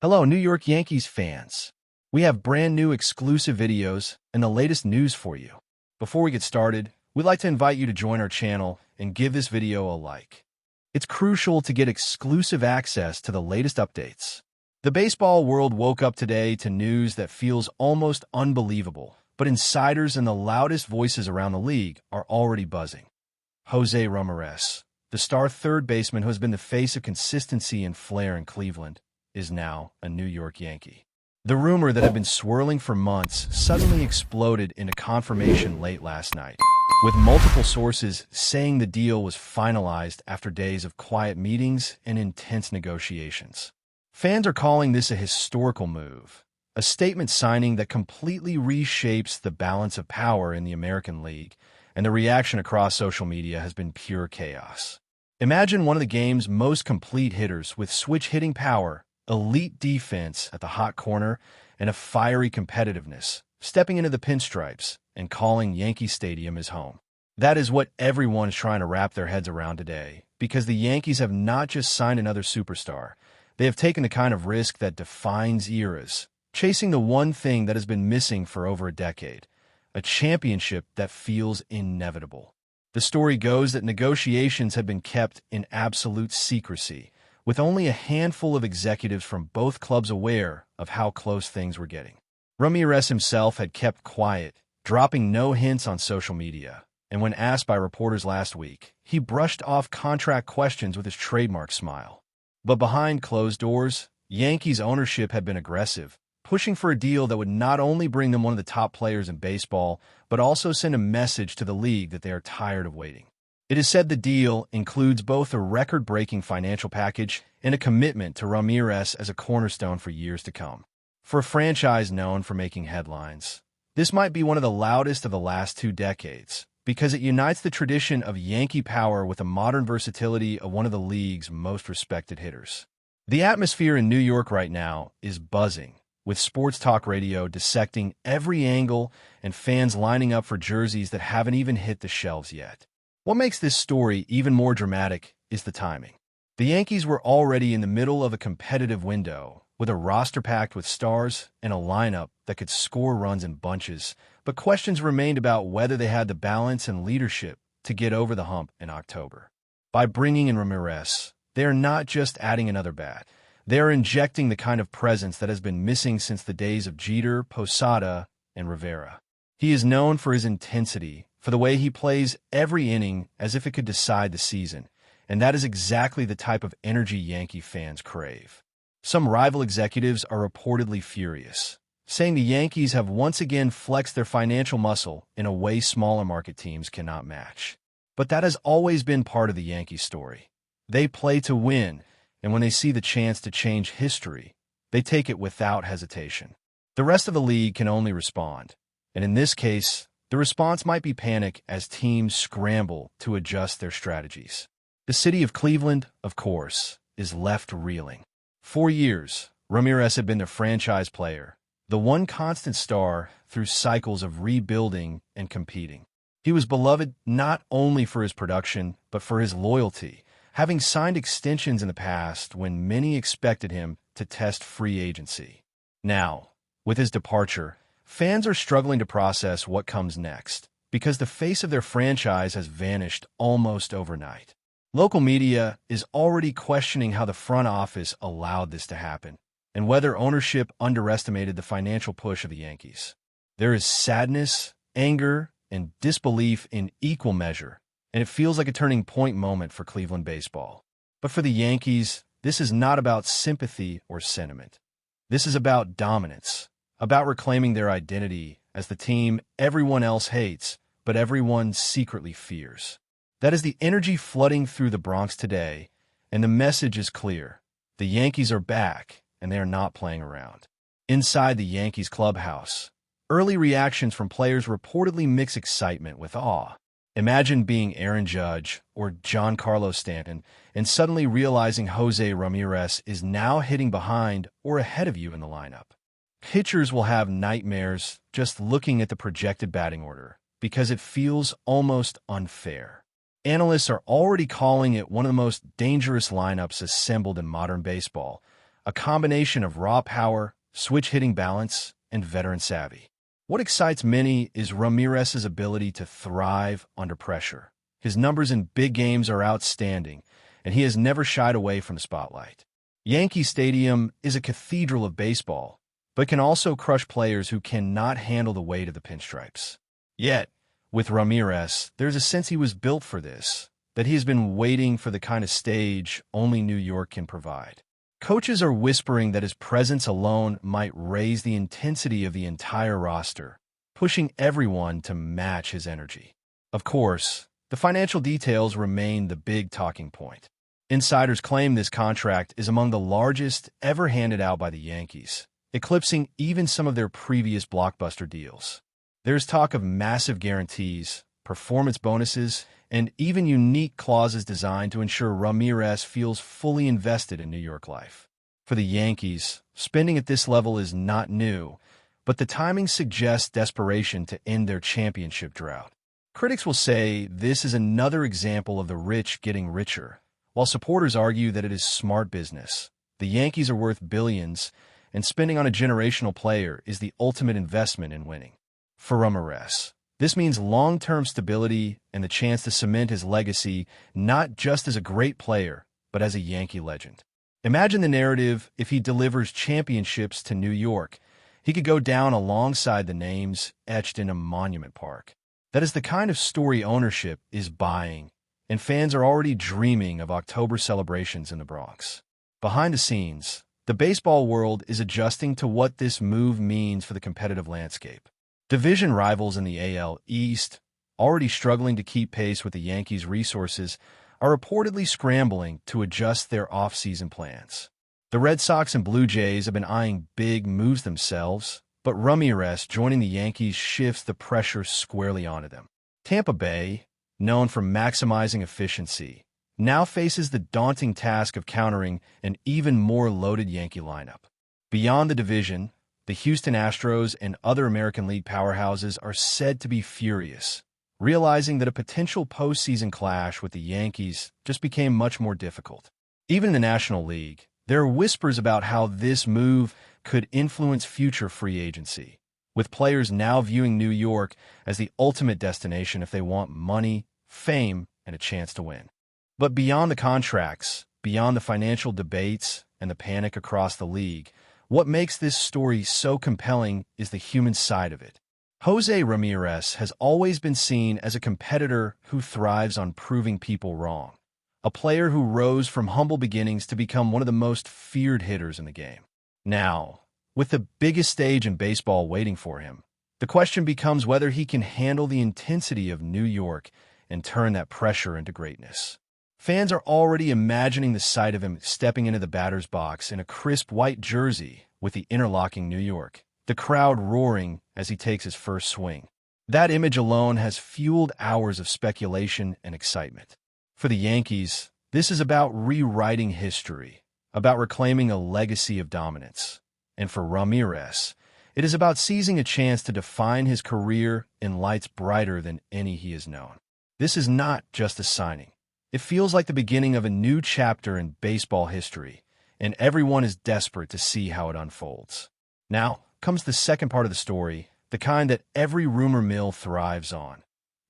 Hello, New York Yankees fans. We have brand new exclusive videos and the latest news for you. Before we get started, we'd like to invite you to join our channel and give this video a like. It's crucial to get exclusive access to the latest updates. The baseball world woke up today to news that feels almost unbelievable, but insiders and the loudest voices around the league are already buzzing. José Ramírez, the star third baseman who has been the face of consistency and flair in Cleveland, is now a New York Yankee. The rumor that had been swirling for months suddenly exploded into confirmation late last night, with multiple sources saying the deal was finalized after days of quiet meetings and intense negotiations. Fans are calling this a historical move, a statement signing that completely reshapes the balance of power in the American League, and the reaction across social media has been pure chaos. Imagine one of the game's most complete hitters with switch-hitting power, elite defense at the hot corner, and a fiery competitiveness, stepping into the pinstripes and calling Yankee Stadium his home. That is what everyone is trying to wrap their heads around today, because the Yankees have not just signed another superstar. They have taken the kind of risk that defines eras, chasing the one thing that has been missing for over a decade, a championship that feels inevitable. The story goes that negotiations have been kept in absolute secrecy, with only a handful of executives from both clubs aware of how close things were getting. Ramírez himself had kept quiet, dropping no hints on social media, and when asked by reporters last week, he brushed off contract questions with his trademark smile. But behind closed doors, Yankees ownership had been aggressive, pushing for a deal that would not only bring them one of the top players in baseball, but also send a message to the league that they are tired of waiting. It is said the deal includes both a record-breaking financial package and a commitment to Ramírez as a cornerstone for years to come. For a franchise known for making headlines, this might be one of the loudest of the last 2 decades, because it unites the tradition of Yankee power with the modern versatility of one of the league's most respected hitters. The atmosphere in New York right now is buzzing, with sports talk radio dissecting every angle and fans lining up for jerseys that haven't even hit the shelves yet. What makes this story even more dramatic is the timing. The Yankees were already in the middle of a competitive window, with a roster packed with stars and a lineup that could score runs in bunches, but questions remained about whether they had the balance and leadership to get over the hump in October. By bringing in Ramírez, they are not just adding another bat. They are injecting the kind of presence that has been missing since the days of Jeter, Posada, and Rivera. He is known for his intensity, for the way he plays every inning as if it could decide the season, and that is exactly the type of energy Yankee fans crave. Some rival executives are reportedly furious, saying the Yankees have once again flexed their financial muscle in a way smaller market teams cannot match. But that has always been part of the Yankees story. They play to win, and when they see the chance to change history, they take it without hesitation. The rest of the league can only respond, and in this case, the response might be panic as teams scramble to adjust their strategies. The city of Cleveland, of course, is left reeling. For years, Ramírez had been their franchise player, the one constant star through cycles of rebuilding and competing. He was beloved not only for his production, but for his loyalty, having signed extensions in the past when many expected him to test free agency. Now, with his departure, fans are struggling to process what comes next, because the face of their franchise has vanished almost overnight. Local media is already questioning how the front office allowed this to happen, and whether ownership underestimated the financial push of the Yankees. There is sadness, anger, and disbelief in equal measure, and it feels like a turning point moment for Cleveland baseball. But for the Yankees, this is not about sympathy or sentiment. This is about dominance, about reclaiming their identity as the team everyone else hates, but everyone secretly fears. That is the energy flooding through the Bronx today, and the message is clear. The Yankees are back, and they are not playing around. Inside the Yankees clubhouse, early reactions from players reportedly mix excitement with awe. Imagine being Aaron Judge or Giancarlo Stanton and suddenly realizing José Ramírez is now hitting behind or ahead of you in the lineup. Pitchers will have nightmares just looking at the projected batting order because it feels almost unfair. Analysts are already calling it one of the most dangerous lineups assembled in modern baseball, a combination of raw power, switch-hitting balance, and veteran savvy. What excites many is Ramírez's ability to thrive under pressure. His numbers in big games are outstanding, and he has never shied away from the spotlight. Yankee Stadium is a cathedral of baseball, but can also crush players who cannot handle the weight of the pinstripes. Yet, with Ramírez, there's a sense he was built for this, that he has been waiting for the kind of stage only New York can provide. Coaches are whispering that his presence alone might raise the intensity of the entire roster, pushing everyone to match his energy. Of course, the financial details remain the big talking point. Insiders claim this contract is among the largest ever handed out by the Yankees, eclipsing even some of their previous blockbuster deals. There's talk of massive guarantees, performance bonuses, and even unique clauses designed to ensure Ramírez feels fully invested in New York life. For the Yankees, spending at this level is not new, but the timing suggests desperation to end their championship drought. Critics will say this is another example of the rich getting richer, while supporters argue that it is smart business. The Yankees are worth billions, and spending on a generational player is the ultimate investment in winning. For Ramírez, this means long-term stability and the chance to cement his legacy not just as a great player, but as a Yankee legend. Imagine the narrative if he delivers championships to New York. He could go down alongside the names etched in a monument park. That is the kind of story ownership is buying, and fans are already dreaming of October celebrations in the Bronx. Behind the scenes, the baseball world is adjusting to what this move means for the competitive landscape. Division rivals in the AL East, already struggling to keep pace with the Yankees' resources, are reportedly scrambling to adjust their off-season plans. The Red Sox and Blue Jays have been eyeing big moves themselves, but Ramírez joining the Yankees shifts the pressure squarely onto them. Tampa Bay, known for maximizing efficiency, now faces the daunting task of countering an even more loaded Yankee lineup. Beyond the division, the Houston Astros and other American League powerhouses are said to be furious, realizing that a potential postseason clash with the Yankees just became much more difficult. Even in the National League, there are whispers about how this move could influence future free agency, with players now viewing New York as the ultimate destination if they want money, fame, and a chance to win. But beyond the contracts, beyond the financial debates and the panic across the league, what makes this story so compelling is the human side of it. José Ramírez has always been seen as a competitor who thrives on proving people wrong, a player who rose from humble beginnings to become one of the most feared hitters in the game. Now, with the biggest stage in baseball waiting for him, the question becomes whether he can handle the intensity of New York and turn that pressure into greatness. Fans are already imagining the sight of him stepping into the batter's box in a crisp white jersey with the interlocking New York, the crowd roaring as he takes his first swing. That image alone has fueled hours of speculation and excitement. For the Yankees, this is about rewriting history, about reclaiming a legacy of dominance. And for Ramírez, it is about seizing a chance to define his career in lights brighter than any he has known. This is not just a signing. It feels like the beginning of a new chapter in baseball history, and everyone is desperate to see how it unfolds. Now comes the second part of the story, the kind that every rumor mill thrives on.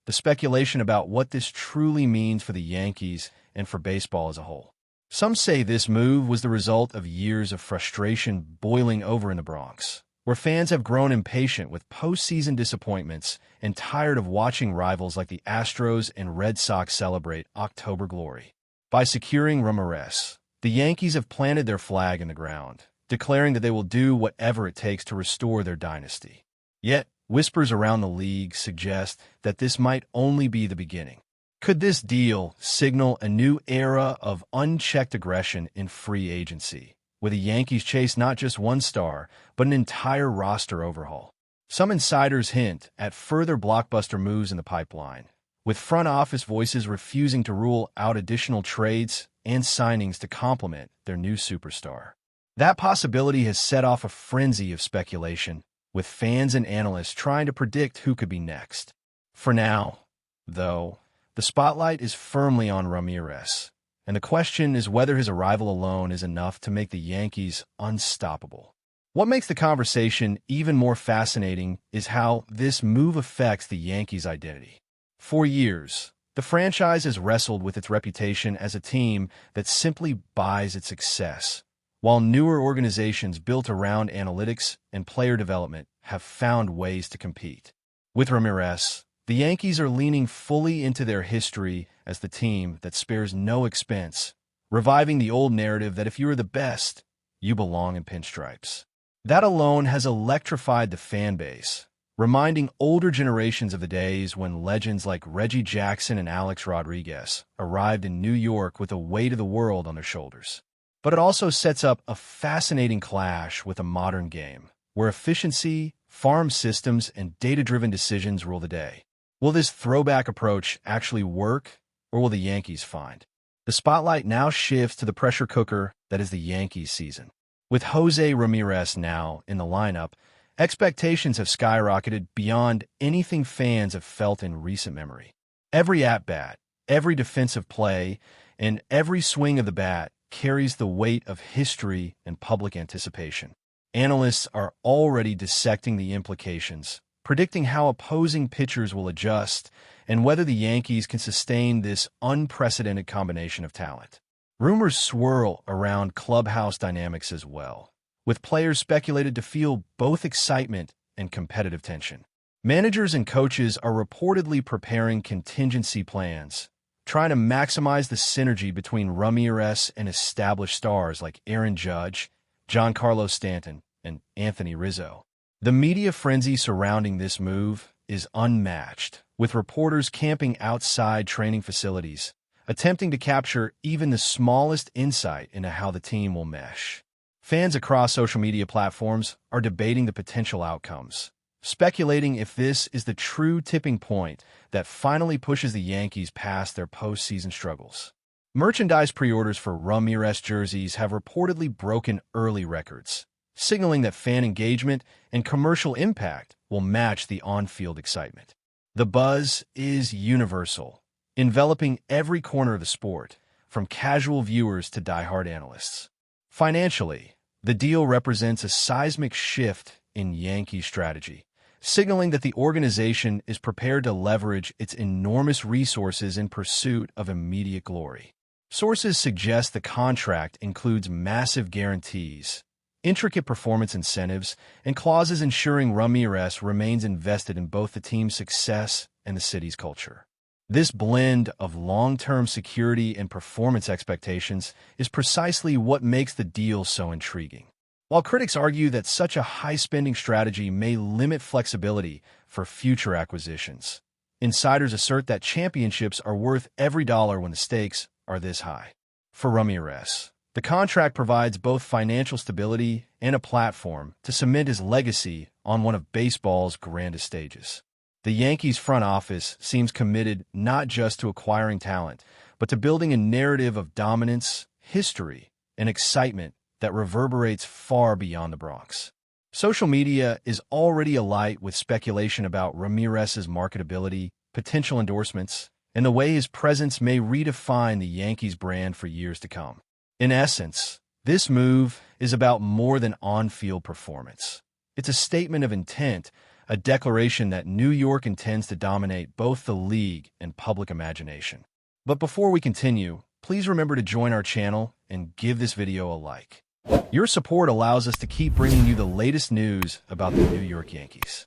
The speculation about what this truly means for the Yankees and for baseball as a whole. Some say this move was the result of years of frustration boiling over in the Bronx, where fans have grown impatient with postseason disappointments and tired of watching rivals like the Astros and Red Sox celebrate October glory. By securing Ramírez, the Yankees have planted their flag in the ground, declaring that they will do whatever it takes to restore their dynasty. Yet, whispers around the league suggest that this might only be the beginning. Could this deal signal a new era of unchecked aggression in free agency, where the Yankees chase not just one star, but an entire roster overhaul? Some insiders hint at further blockbuster moves in the pipeline, with front office voices refusing to rule out additional trades and signings to complement their new superstar. That possibility has set off a frenzy of speculation, with fans and analysts trying to predict who could be next. For now, though, the spotlight is firmly on Ramírez, and the question is whether his arrival alone is enough to make the Yankees unstoppable. What makes the conversation even more fascinating is how this move affects the Yankees' identity. For years, the franchise has wrestled with its reputation as a team that simply buys its success, while newer organizations built around analytics and player development have found ways to compete. With Ramírez, the Yankees are leaning fully into their history as the team that spares no expense, reviving the old narrative that if you are the best, you belong in pinstripes. That alone has electrified the fan base, reminding older generations of the days when legends like Reggie Jackson and Alex Rodriguez arrived in New York with the weight of the world on their shoulders. But it also sets up a fascinating clash with a modern game, where efficiency, farm systems, and data-driven decisions rule the day. Will this throwback approach actually work, or will the Yankees find? The spotlight now shifts to the pressure cooker that is the Yankees season. With José Ramírez now in the lineup, expectations have skyrocketed beyond anything fans have felt in recent memory. Every at-bat, every defensive play, and every swing of the bat carries the weight of history and public anticipation. Analysts are already dissecting the implications, predicting how opposing pitchers will adjust and whether the Yankees can sustain this unprecedented combination of talent. Rumors swirl around clubhouse dynamics as well, with players speculated to feel both excitement and competitive tension. Managers and coaches are reportedly preparing contingency plans, trying to maximize the synergy between Ramírez and established stars like Aaron Judge, Giancarlo Stanton, and Anthony Rizzo. The media frenzy surrounding this move is unmatched, with reporters camping outside training facilities, attempting to capture even the smallest insight into how the team will mesh. Fans across social media platforms are debating the potential outcomes, speculating if this is the true tipping point that finally pushes the Yankees past their postseason struggles. Merchandise pre-orders for Ramírez jerseys have reportedly broken early records, signaling that fan engagement and commercial impact will match the on-field excitement. The buzz is universal, enveloping every corner of the sport, from casual viewers to diehard analysts. Financially, the deal represents a seismic shift in Yankee strategy, signaling that the organization is prepared to leverage its enormous resources in pursuit of immediate glory. Sources suggest the contract includes massive guarantees, intricate performance incentives, and clauses ensuring Ramírez remains invested in both the team's success and the city's culture. This blend of long-term security and performance expectations is precisely what makes the deal so intriguing. While critics argue that such a high-spending strategy may limit flexibility for future acquisitions, insiders assert that championships are worth every dollar when the stakes are this high. For Ramírez, the contract provides both financial stability and a platform to cement his legacy on one of baseball's grandest stages. The Yankees front office seems committed not just to acquiring talent, but to building a narrative of dominance, history, and excitement that reverberates far beyond the Bronx. Social media is already alight with speculation about Ramírez's marketability, potential endorsements, and the way his presence may redefine the Yankees brand for years to come. In essence, this move is about more than on-field performance. It's a statement of intent, a declaration that New York intends to dominate both the league and public imagination. But before we continue, please remember to join our channel and give this video a like. Your support allows us to keep bringing you the latest news about the New York Yankees.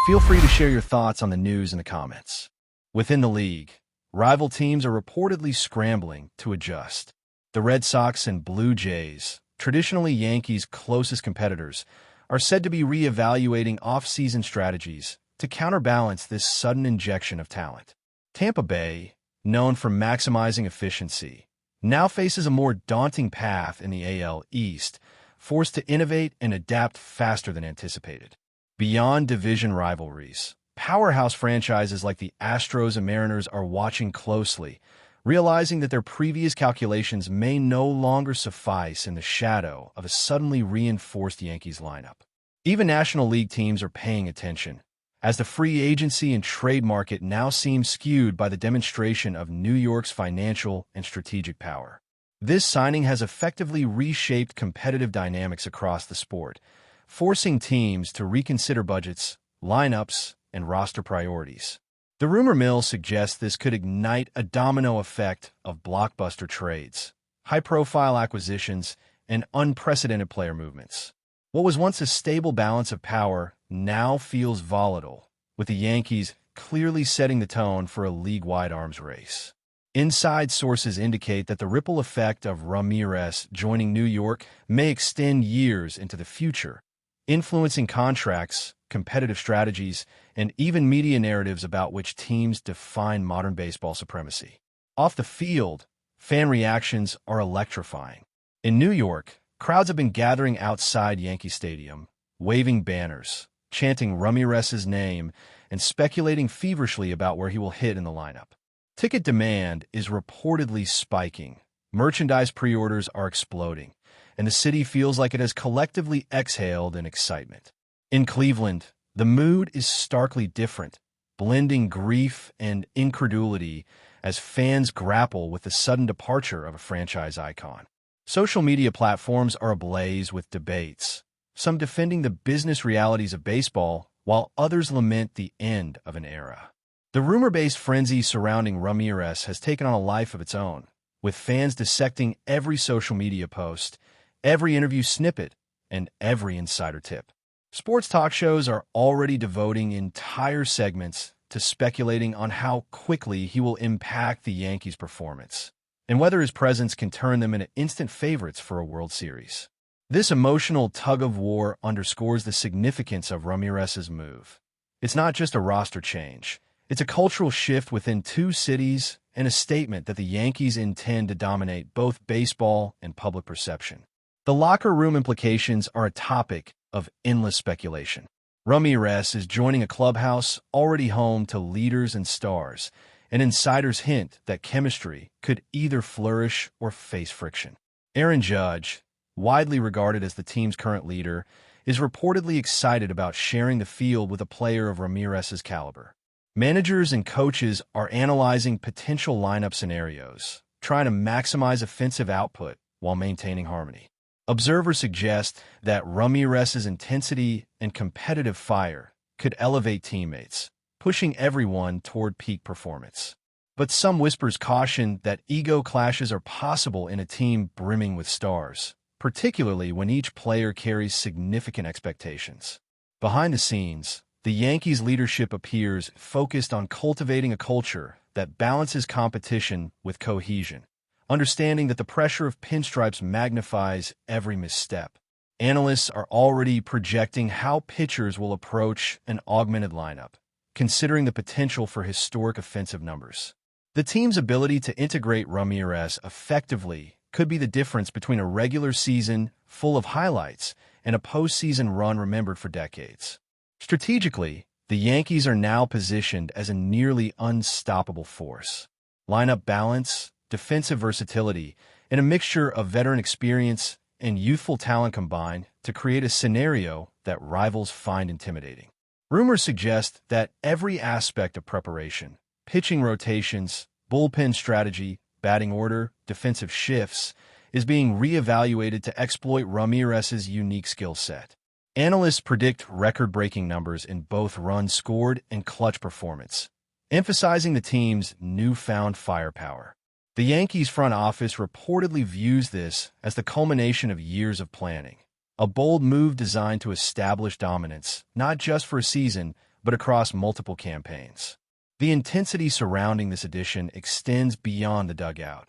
Feel free to share your thoughts on the news in the comments. Within the league, rival teams are reportedly scrambling to adjust. The Red Sox and Blue Jays, traditionally Yankees' closest competitors, are said to be re-evaluating off-season strategies to counterbalance this sudden injection of talent. Tampa Bay, known for maximizing efficiency, now faces a more daunting path in the AL East, forced to innovate and adapt faster than anticipated. Beyond division rivalries, powerhouse franchises like the Astros and Mariners are watching closely, realizing that their previous calculations may no longer suffice in the shadow of a suddenly reinforced Yankees lineup. Even National League teams are paying attention, as the free agency and trade market now seems skewed by the demonstration of New York's financial and strategic power. This signing has effectively reshaped competitive dynamics across the sport, forcing teams to reconsider budgets, lineups, and roster priorities. The rumor mill suggests this could ignite a domino effect of blockbuster trades, high-profile acquisitions, and unprecedented player movements. What was once a stable balance of power now feels volatile, with the Yankees clearly setting the tone for a league-wide arms race. Inside sources indicate that the ripple effect of Ramírez joining New York may extend years into the future, influencing contracts, competitive strategies, and even media narratives about which teams define modern baseball supremacy. Off the field, fan reactions are electrifying. In New York, crowds have been gathering outside Yankee Stadium, waving banners, chanting Ramírez's name, and speculating feverishly about where he will hit in the lineup. Ticket demand is reportedly spiking, merchandise pre-orders are exploding, and the city feels like it has collectively exhaled in excitement. In Cleveland, the mood is starkly different, blending grief and incredulity as fans grapple with the sudden departure of a franchise icon. Social media platforms are ablaze with debates, some defending the business realities of baseball, while others lament the end of an era. The rumor-based frenzy surrounding Ramírez has taken on a life of its own, with fans dissecting every social media post, every interview snippet, and every insider tip. Sports talk shows are already devoting entire segments to speculating on how quickly he will impact the Yankees' performance, and whether his presence can turn them into instant favorites for a World Series. This emotional tug-of-war underscores the significance of Ramírez's move. It's not just a roster change. It's a cultural shift within two cities and a statement that the Yankees intend to dominate both baseball and public perception. The locker room implications are a topic of endless speculation. Ramírez is joining a clubhouse already home to leaders and stars, and insiders hint that chemistry could either flourish or face friction. Aaron Judge, widely regarded as the team's current leader, is reportedly excited about sharing the field with a player of Ramírez's caliber. Managers and coaches are analyzing potential lineup scenarios, trying to maximize offensive output while maintaining harmony. Observers suggest that Ramírez's intensity and competitive fire could elevate teammates, pushing everyone toward peak performance. But some whispers caution that ego clashes are possible in a team brimming with stars, particularly when each player carries significant expectations. Behind the scenes, the Yankees' leadership appears focused on cultivating a culture that balances competition with cohesion, understanding that the pressure of pinstripes magnifies every misstep. Analysts are already projecting how pitchers will approach an augmented lineup, considering the potential for historic offensive numbers. The team's ability to integrate Ramírez effectively could be the difference between a regular season full of highlights and a postseason run remembered for decades. Strategically, the Yankees are now positioned as a nearly unstoppable force. Lineup balance, defensive versatility, and a mixture of veteran experience and youthful talent combine to create a scenario that rivals find intimidating. Rumors suggest that every aspect of preparation, pitching rotations, bullpen strategy, batting order, defensive shifts, is being reevaluated to exploit Ramírez's unique skill set. Analysts predict record-breaking numbers in both runs scored and clutch performance, emphasizing the team's newfound firepower. The Yankees front office reportedly views this as the culmination of years of planning, a bold move designed to establish dominance, not just for a season, but across multiple campaigns. The intensity surrounding this addition extends beyond the dugout.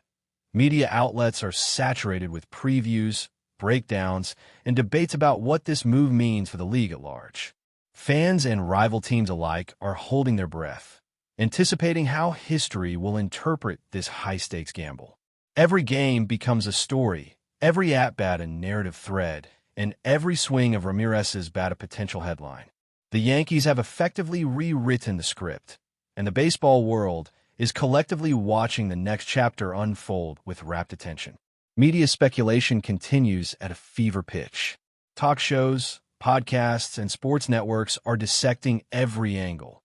Media outlets are saturated with previews, breakdowns, and debates about what this move means for the league at large. Fans and rival teams alike are holding their breath, anticipating how history will interpret this high-stakes gamble. Every game becomes a story, every at-bat a narrative thread, and every swing of Ramírez's bat a potential headline. The Yankees have effectively rewritten the script, and the baseball world is collectively watching the next chapter unfold with rapt attention. Media speculation continues at a fever pitch. Talk shows, podcasts, and sports networks are dissecting every angle.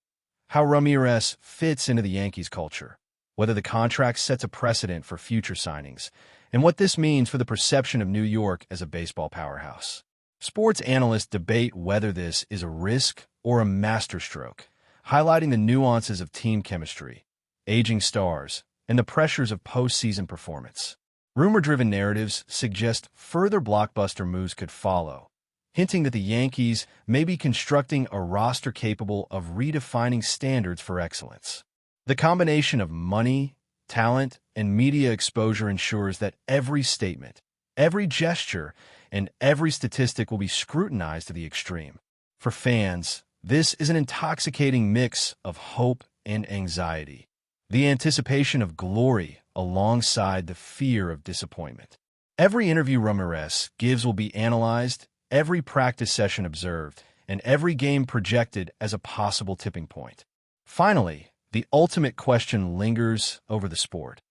How Ramírez fits into the Yankees culture, whether the contract sets a precedent for future signings, and what this means for the perception of New York as a baseball powerhouse. Sports analysts debate whether this is a risk or a masterstroke, highlighting the nuances of team chemistry, aging stars, and the pressures of postseason performance. Rumor-driven narratives suggest further blockbuster moves could follow, hinting that the Yankees may be constructing a roster capable of redefining standards for excellence. The combination of money, talent, and media exposure ensures that every statement, every gesture, and every statistic will be scrutinized to the extreme. For fans, this is an intoxicating mix of hope and anxiety, the anticipation of glory alongside the fear of disappointment. Every interview Ramírez gives will be analyzed, every practice session observed, and every game projected as a possible tipping point. Finally, the ultimate question lingers over the sport.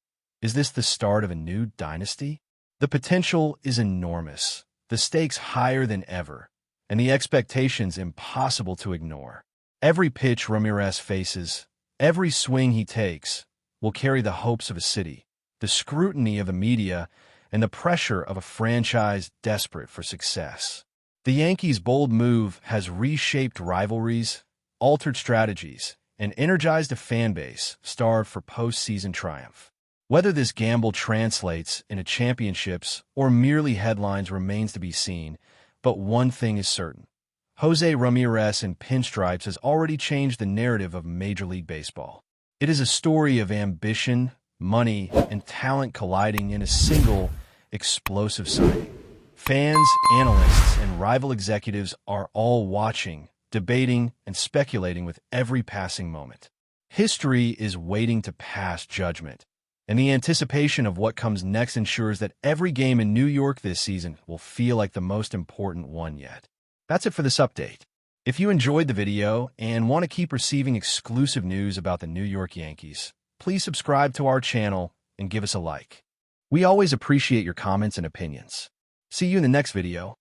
Is this the start of a new dynasty? The potential is enormous, the stakes higher than ever, and the expectations impossible to ignore. Every pitch Ramírez faces, every swing he takes, will carry the hopes of a city, the scrutiny of the media, and the pressure of a franchise desperate for success. The Yankees' bold move has reshaped rivalries, altered strategies, and energized a fan base starved for postseason triumph. Whether this gamble translates into championships or merely headlines remains to be seen, but one thing is certain. José Ramírez in pinstripes has already changed the narrative of Major League Baseball. It is a story of ambition, money, and talent colliding in a single, explosive signing. Fans, analysts, and rival executives are all watching, debating, and speculating with every passing moment. History is waiting to pass judgment, and the anticipation of what comes next ensures that every game in New York this season will feel like the most important one yet. That's it for this update. If you enjoyed the video and want to keep receiving exclusive news about the New York Yankees, please subscribe to our channel and give us a like. We always appreciate your comments and opinions. See you in the next video.